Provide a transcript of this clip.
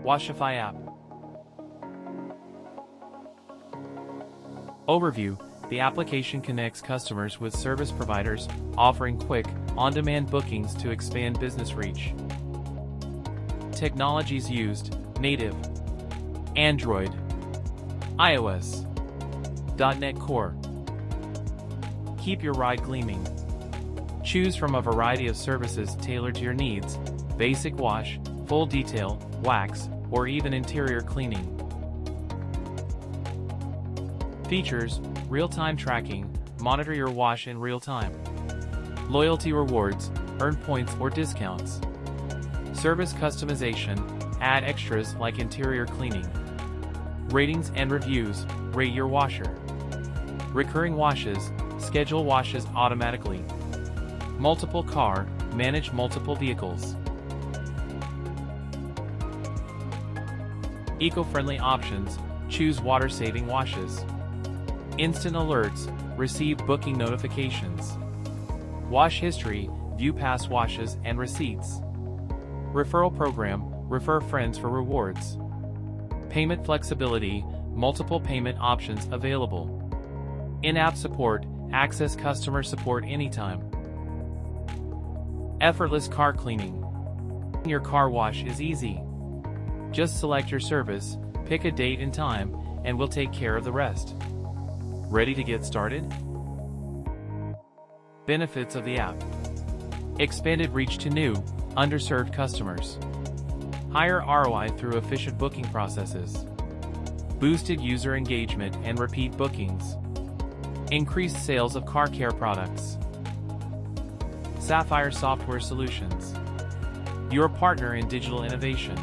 Washify app. Overview. The application connects customers with service providers, offering quick, on-demand bookings to expand business reach. Technologies used: native, Android, iOS, .NET Core. Keep your ride gleaming. Choose from a variety of services tailored to your needs: basic wash, full detail, wax, or even interior cleaning. Features: real-time tracking, monitor your wash in real time. Loyalty rewards, earn points or discounts. Service customization, add extras like interior cleaning. Ratings and reviews, rate your washer. Recurring washes, schedule washes automatically. Multiple car, manage multiple vehicles. Eco-friendly options, choose water-saving washes. Instant alerts, receive booking notifications. Wash history, view past washes and receipts. Referral program, refer friends for rewards. Payment flexibility, multiple payment options available. In-app support, access customer support anytime. Effortless car cleaning. Your car wash is easy. Just select your service, pick a date and time, and we'll take care of the rest. Ready to get started? Benefits of the app: expanded reach to new, underserved customers. Higher ROI through efficient booking processes. Boosted user engagement and repeat bookings. Increased sales of car care products. Sapphire Software Solutions, your partner in digital innovation.